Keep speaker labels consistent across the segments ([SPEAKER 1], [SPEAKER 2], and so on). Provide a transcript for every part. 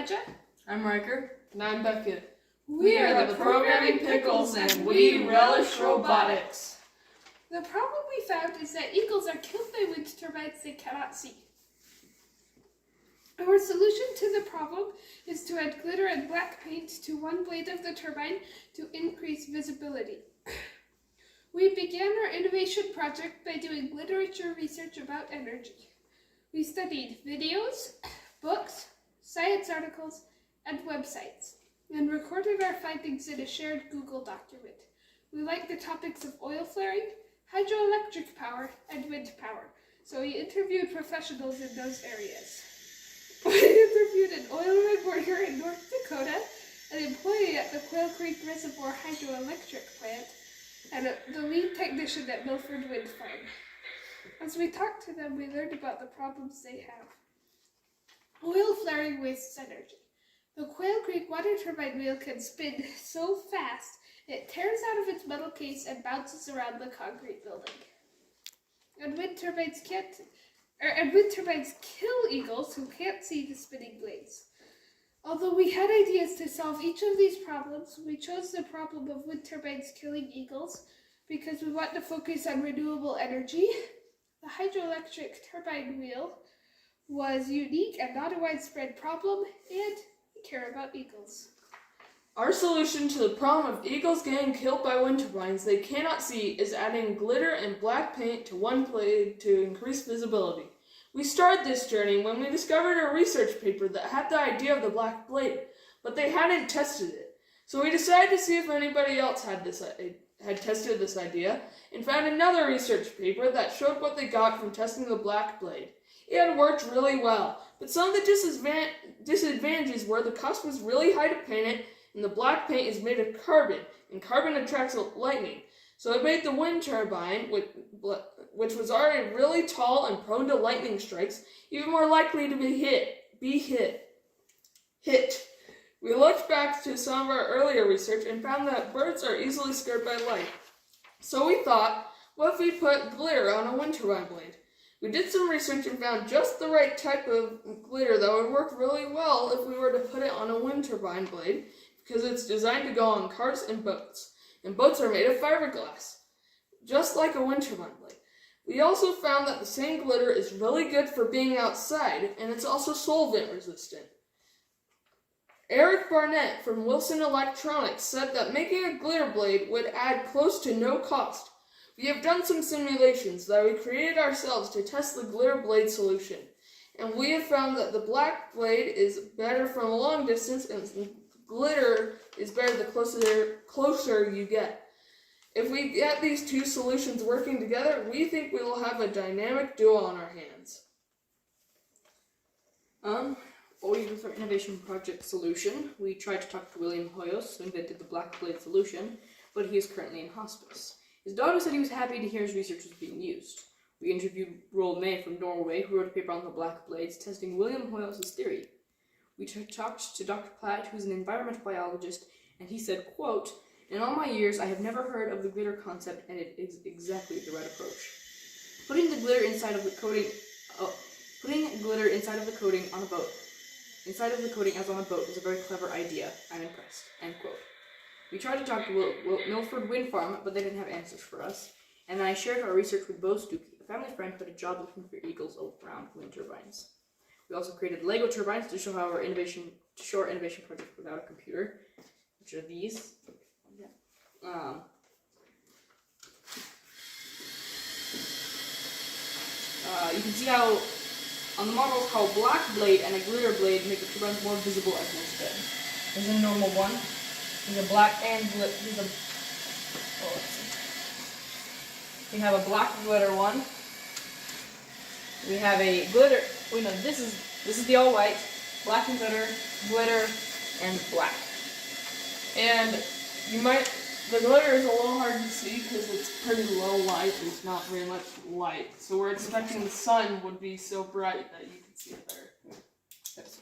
[SPEAKER 1] Elijah.
[SPEAKER 2] I'm Riker.
[SPEAKER 3] And I'm Beckett.
[SPEAKER 1] We are the Programming Pickles, and we relish robotics. The problem we found is that eagles are killed by wind turbines they cannot see. Our solution to the problem is to add glitter and black paint to one blade of the turbine to increase visibility. We began our innovation project by doing literature research about energy. We studied videos, books, science articles, and websites, and recorded our findings in a shared Google document. We liked the topics of oil flaring, hydroelectric power, and wind power, so we interviewed professionals in those areas. We interviewed an oil rig worker in North Dakota, an employee at the Quail Creek Reservoir Hydroelectric Plant, and the lead technician at Milford Wind Farm. As we talked to them, we learned about the problems they have. Oil flaring wastes energy. The Quail Creek water turbine wheel can spin so fast it tears out of its metal case and bounces around the concrete building. And wind turbines kill eagles who can't see the spinning blades. Although we had ideas to solve each of these problems, we chose the problem of wind turbines killing eagles because we want to focus on renewable energy. The hydroelectric turbine wheel was unique and not a widespread problem, and we care about eagles.
[SPEAKER 3] Our solution to the problem of eagles getting killed by wind turbines they cannot see is adding glitter and black paint to one blade to increase visibility. We started this journey when we discovered a research paper that had the idea of the black blade, but they hadn't tested it. So we decided to see if anybody else had tested this idea, and found another research paper that showed what they got from testing the black blade. It had worked really well, but some of the disadvantages were the cost was really high to paint it, and the black paint is made of carbon, and carbon attracts lightning. So it made the wind turbine, which was already really tall and prone to lightning strikes, even more likely to be hit. We looked back to some of our earlier research and found that birds are easily scared by light. So we thought, what if we put glitter on a wind turbine blade? We did some research and found just the right type of glitter that would work really well if we were to put it on a wind turbine blade, because it's designed to go on cars and boats. And boats are made of fiberglass, just like a wind turbine blade. We also found that the same glitter is really good for being outside, and it's also solvent resistant. Eric Barnett from Wilson Electronics said that making a glitter blade would add close to no cost. We have done some simulations that we created ourselves to test the glitter blade solution, and we have found that the black blade is better from a long distance, and glitter is better the closer you get. If we get these two solutions working together, we think we will have a dynamic duo on our hands.
[SPEAKER 2] With our innovation project solution, we tried to talk to William Hoyos, who invented the black blade solution, but he is currently in hospice. His daughter said he was happy to hear his research was being used. We interviewed Roald May from Norway, who wrote a paper on the black blades, testing William Hoyos' theory. We talked to Dr. Platt, who's an environmental biologist, and he said, quote, "In all my years, I have never heard of the glitter concept, and it is exactly the right approach. Putting glitter inside of the coating as on a boat is a very clever idea. I'm impressed." End quote. We tried to talk to Milford Wind Farm, but they didn't have answers for us. And then I shared our research with Bo Stuckey, a family friend who had a job looking for eagles around wind turbines. We also created Lego turbines to show our innovation project without a computer, which are these. You can see how on the models called black blade and a glitter blade make the turbines more visible as they spin. There's a normal one. There's a black and glitter. We have a black glitter one. We have a glitter. This is the all white, black and glitter, and black.
[SPEAKER 3] And the glitter is a little hard to see because it's pretty low light. There's not very much light. So we're expecting the sun would be so bright that you could see it better. Yes.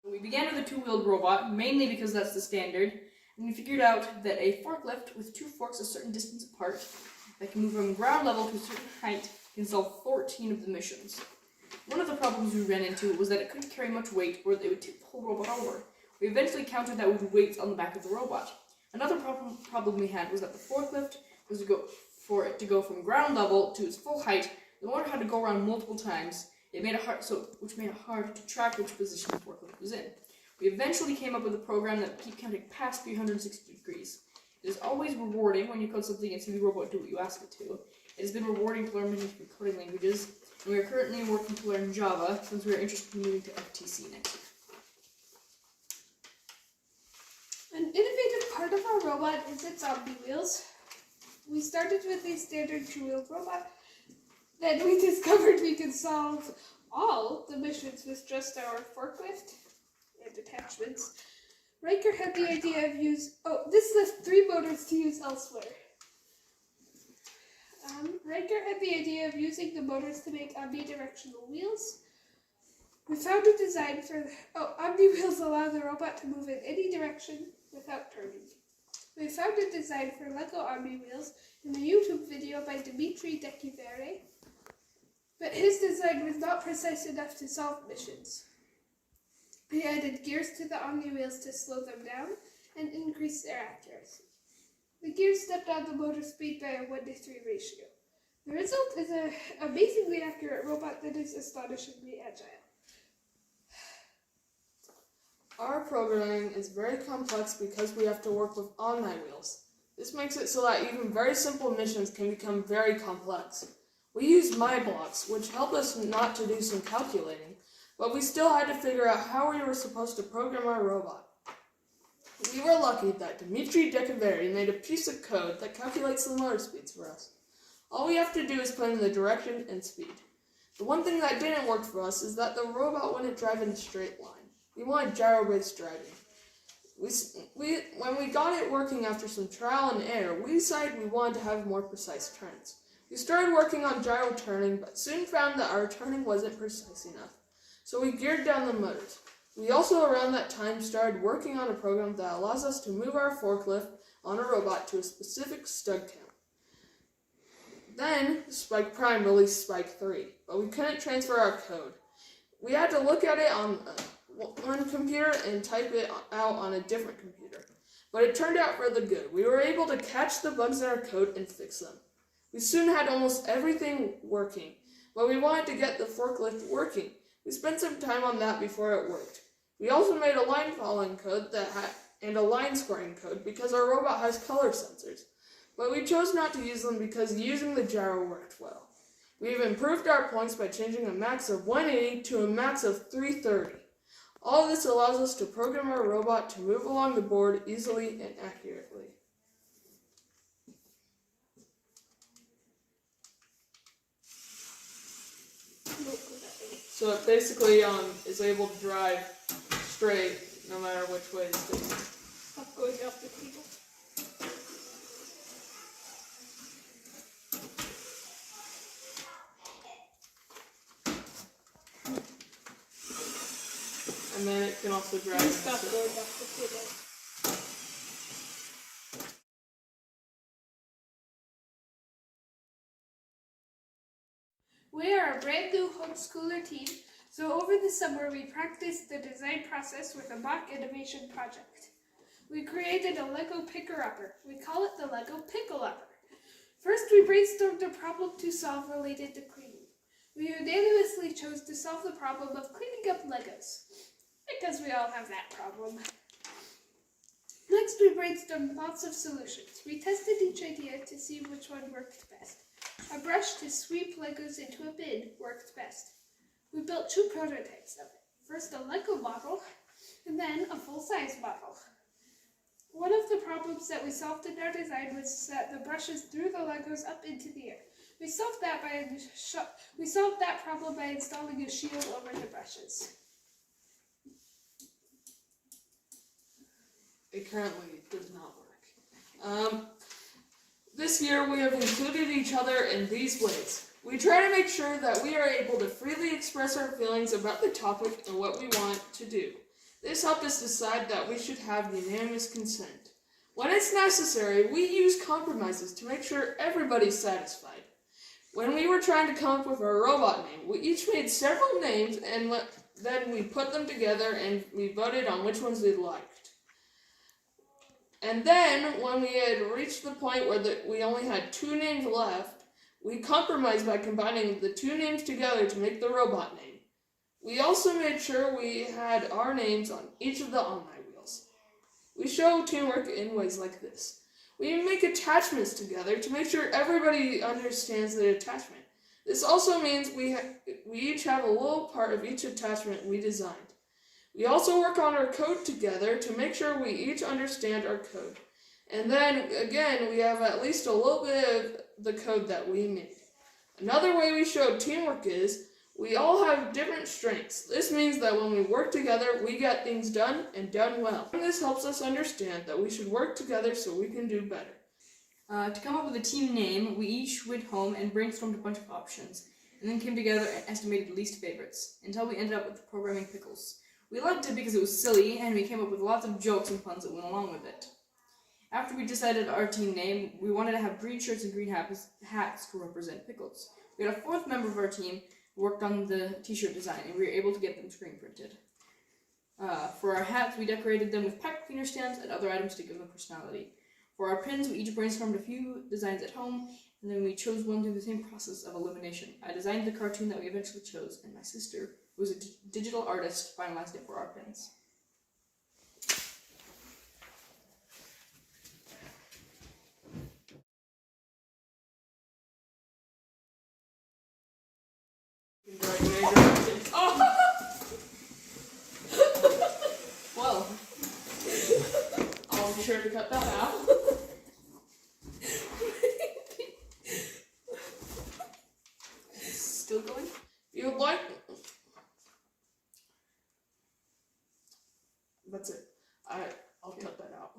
[SPEAKER 2] We began with a two-wheeled robot, mainly because that's the standard, and we figured out that a forklift with two forks a certain distance apart that can move from ground level to a certain height can solve 14 of the missions. One of the problems we ran into was that it couldn't carry much weight or it would tip the whole robot over. We eventually countered that with weights on the back of the robot. Another problem we had was that the forklift was to go from ground level to its full height. The motor had to go around multiple times. Which made it hard to track which position the forklift was in. We eventually came up with a program that would keep counting past 360 degrees. It is always rewarding when you code something and see the robot do what you ask it to. It has been rewarding to learn many different coding languages, and we are currently working to learn Java since we are interested in moving to FTC next year.
[SPEAKER 1] An innovative part of our robot is its omni wheels. We started with a standard two-wheeled robot. Then we discovered we could solve all the missions with just our forklift and attachments. Riker had the idea of this left 3 motors to use elsewhere. Riker had the idea of using the motors to make omnidirectional wheels. We found a design for omni wheels allow the robot to move in any direction without turning. We found a design for Lego omni wheels in a YouTube video by Dimitri Decivere, but his design was not precise enough to solve missions. We added gears to the omni wheels to slow them down and increase their accuracy. The gears stepped down the motor speed by a 1:3 ratio. The result is an amazingly accurate robot that is astonishingly agile.
[SPEAKER 3] Our programming is very complex because we have to work with omni wheels. This makes it so that even very simple missions can become very complex. We use MyBlocks, which help us not to do some calculating, but we still had to figure out how we were supposed to program our robot. We were lucky that Dimitri Decivere made a piece of code that calculates the motor speeds for us. All we have to do is put in the direction and speed. The one thing that didn't work for us is that the robot wouldn't drive in a straight line. We wanted gyro-based driving. When we got it working after some trial and error, we decided we wanted to have more precise turns. We started working on gyro turning, but soon found that our turning wasn't precise enough. So we geared down the motors. We also around that time started working on a program that allows us to move our forklift on a robot to a specific stud count. Then Spike Prime released Spike 3, but we couldn't transfer our code. We had to look at it on one computer and type it out on a different computer. But it turned out for the good. We were able to catch the bugs in our code and fix them. We soon had almost everything working, but we wanted to get the forklift working. We spent some time on that before it worked. We also made a line following code and a line scoring code because our robot has color sensors, but we chose not to use them because using the gyro worked well. We've improved our points by changing a max of 180 to a max of 330. All of this allows us to program our robot to move along the board easily and accurately. So it basically is able to drive straight no matter which way it's going.
[SPEAKER 1] Stop going off the table.
[SPEAKER 3] And then it can also drive.
[SPEAKER 1] Stop going off the table. We are a brand new homeschooler team, so over the summer we practiced the design process with a mock innovation project. We created a Lego picker-upper. We call it the Lego Pickle-upper. First, we brainstormed a problem to solve related to cleaning. We unanimously chose to solve the problem of cleaning up Legos, because we all have that problem. Next, we brainstormed lots of solutions. We tested each idea to see which one worked best. A brush to sweep Legos into a bin worked best. We built 2 prototypes of it. First a Lego model, and then a full-size model. One of the problems that we solved in our design was that the brushes threw the Legos up into the air. We solved that problem by installing a shield over the brushes.
[SPEAKER 3] It currently does not work. This year we have included each other in these ways. We try to make sure that we are able to freely express our feelings about the topic and what we want to do. This helped us decide that we should have unanimous consent. When it's necessary, we use compromises to make sure everybody's satisfied. When we were trying to come up with our robot name, we each made several names and then we put them together and we voted on which ones we liked. And then, when we had reached the point where we only had 2 names left, we compromised by combining the 2 names together to make the robot name. We also made sure we had our names on each of the on-my wheels. We show teamwork in ways like this. We make attachments together to make sure everybody understands the attachment. This also means we each have a little part of each attachment we designed. We also work on our code together to make sure we each understand our code. And then, again, we have at least a little bit of the code that we made. Another way we show teamwork is we all have different strengths. This means that when we work together, we get things done and done well. And this helps us understand that we should work together so we can do better.
[SPEAKER 2] To come up with a team name, we each went home and brainstormed a bunch of options, and then came together and estimated least favorites, until we ended up with programming Pickles. We liked it because it was silly, and we came up with lots of jokes and puns that went along with it. After we decided our team name, we wanted to have green shirts and green hats to represent Pickles. We had a 4th member of our team who worked on the t-shirt design, and we were able to get them screen printed. For our hats, we decorated them with pipe cleaner stamps and other items to give them personality. For our pins, we each brainstormed a few designs at home, and then we chose one through the same process of elimination. I designed the cartoon that we eventually chose, and my sister, who was a digital artist, finalized it for our pins.
[SPEAKER 3] Oh!
[SPEAKER 2] Well,
[SPEAKER 3] I'll be sure to cut that out.
[SPEAKER 2] still going?
[SPEAKER 3] You would like... That's it. I'll cut that out.